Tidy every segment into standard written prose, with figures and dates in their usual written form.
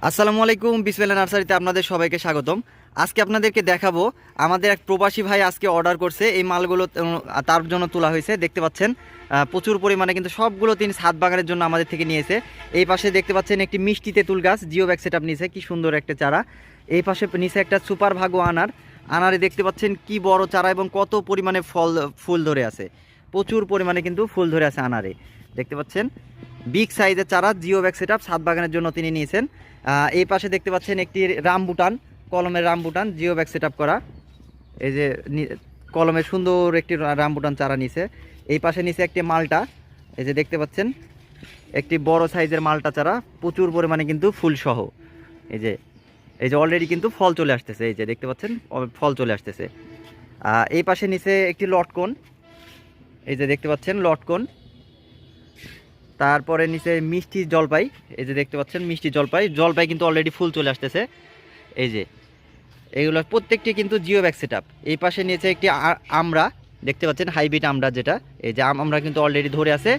আসসালামু আলাইকুম, বিসমিল্লাহ নার্সারিতে আপনাদের সবাইকে স্বাগতম। আজকে আপনাদেরকে দেখাবো আমাদের এক প্রবাসী ভাই আজকে অর্ডার করছে এই মালগুলো তার জন্য তোলা হয়েছে। দেখতে পাচ্ছেন প্রচুর পরিমাণে কিন্তু সবগুলো তিনি ছাদ বাগানের জন্য আমাদের থেকে নিয়েছে। এই পাশে দেখতে পাচ্ছেন একটি মিষ্টি তেঁতুল গাছ জিও ব্যাগ সেটআপ নিয়েছে, কি সুন্দর একটা চারা। এই পাশে নিচে একটা সুপার ভাগো আনারে দেখতে পাচ্ছেন কি বড় চারা এবং কত পরিমাণে ফুল ধরে আছে। প্রচুর পরিমাণে কিন্তু ফুল ধরে আছে আনারে, দেখতে পাচ্ছেন বিগ সাইজের চারা জিও ব্যাগ সেটআপ ছাদ বাগানের জন্য তিনি নিয়েছেন। এই পাশে দেখতে পাচ্ছেন একটি রামবুটান, কলমের রামবুটান জিও ব্যাগ সেটআপ করা। এই যে কলমের সুন্দর একটি রামবুটান চারা নিছে। এই পাশে নিচে একটি মালটা, এই যে দেখতে পাচ্ছেন একটি বড় সাইজের মালটা চারা, প্রচুর পরিমাণে কিন্তু ফুল সহ। এই যে অলরেডি কিন্তু ফল চলে আসতেছে, এই যে দেখতে পাচ্ছেন ফল চলে আসতেছে। এই পাশে নিচে একটি লটকন, এই যে দেখতে পাচ্ছেন লটকন। তারপরে নিচে মিষ্টি জলপাই, এই যে দেখতে পাচ্ছেন মিষ্টি জলপাই কিন্তু অলরেডি ফুল চলে আসতেছে। এই যে এইগুলো প্রত্যেকটি কিন্তু জিও ব্যাগ সেটআপ। এই পাশে নিচে একটি আমরা দেখতে পাচ্ছেন হাইব্রিড আমরা, যেটা এই যে আমরা কিন্তু অলরেডি ধরে আছে,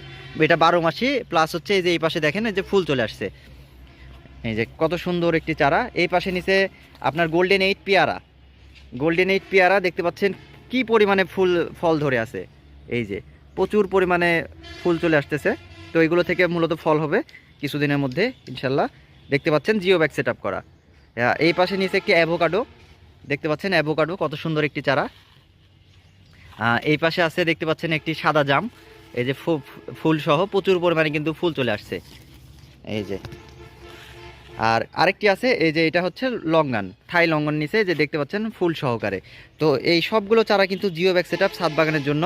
এটা 12 মাসি প্লাস হচ্ছে। এই যে এই পাশে দেখেন এই যে ফুল চলে আসছে, এই যে কত সুন্দর একটি চারা। এই পাশে নিচে আপনার গোল্ডেন এইট পেয়ারা দেখতে পাচ্ছেন কি পরিমাণে ফল ধরে আছে। এই যে প্রচুর পরিমাণে ফুল চলে আসতেছে। তো এগুলো থেকে মূলত ফল হবে কিছুদিনের মধ্যে ইনশাল্লাহ। দেখতে পাচ্ছেন জিও ব্যাগ সেটআপ করা। এই পাশে নিচে একটি অ্যাভোকাডো, দেখতে পাচ্ছেন অ্যাভোকাডো কত সুন্দর একটি চারা। এই পাশে আছে দেখতে পাচ্ছেন একটি সাদা জাম, এই যে ফুল সহ প্রচুর পরিমাণে কিন্তু ফুল চলে আসছে। এই যে আর আরেকটি আছে, এই যে এটা হচ্ছে লঙ্গান, থাই লঙ্গন নিচে যে দেখতে পাচ্ছেন ফুল সহকারে। তো এই সবগুলো চারা কিন্তু জিও ব্যাগ সেটআপ ছাদ বাগানের জন্য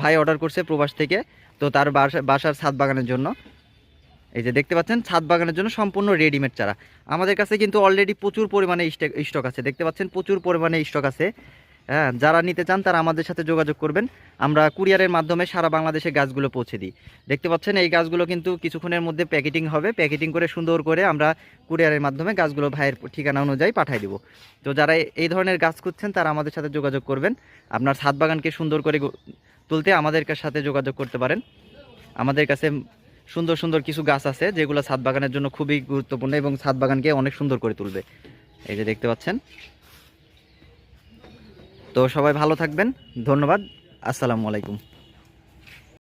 ভাই অর্ডার করছে প্রবাস থেকে, তো তার বাসার ছাদ বাগানের জন্য। এই যে দেখতে পাচ্ছেন ছাদ বাগানের জন্য সম্পূর্ণ রেডিমেড চারা। আমাদের কাছে কিন্তু অলরেডি প্রচুর পরিমাণে স্টক আছে, দেখতে পাচ্ছেন প্রচুর পরিমাণে স্টক আছে। হ্যাঁ, যারা নিতে চান তারা আমাদের সাথে যোগাযোগ করবেন। আমরা কুরিয়ারের মাধ্যমে সারা বাংলাদেশে গাছগুলো পৌঁছে দিই। দেখতে পাচ্ছেন এই গাছগুলো কিন্তু কিছুক্ষণের মধ্যে প্যাকেটিং হবে, প্যাকেটিং করে সুন্দর করে আমরা কুরিয়ারের মাধ্যমে গাছগুলো ভাইয়ের ঠিকানা অনুযায়ী পাঠিয়ে দিব। তো যারা এই ধরনের গাছ খুঁজছেন তারা আমাদের সাথে যোগাযোগ করবেন। আপনার ছাদ বাগানকে সুন্দর করে তুলতে আমাদের সাথে যোগাযোগ করতে পারেন। আমাদের কাছে সুন্দর সুন্দর কিছু গাছ আছে যেগুলো ছাদ বাগানের জন্য খুবই গুরুত্বপূর্ণ এবং ছাদ বাগানকে অনেক সুন্দর করে তুলবে। এই যে দেখতে পাচ্ছেন। তো সবাই ভালো থাকবেন, ধন্যবাদ, আসসালামু আলাইকুম।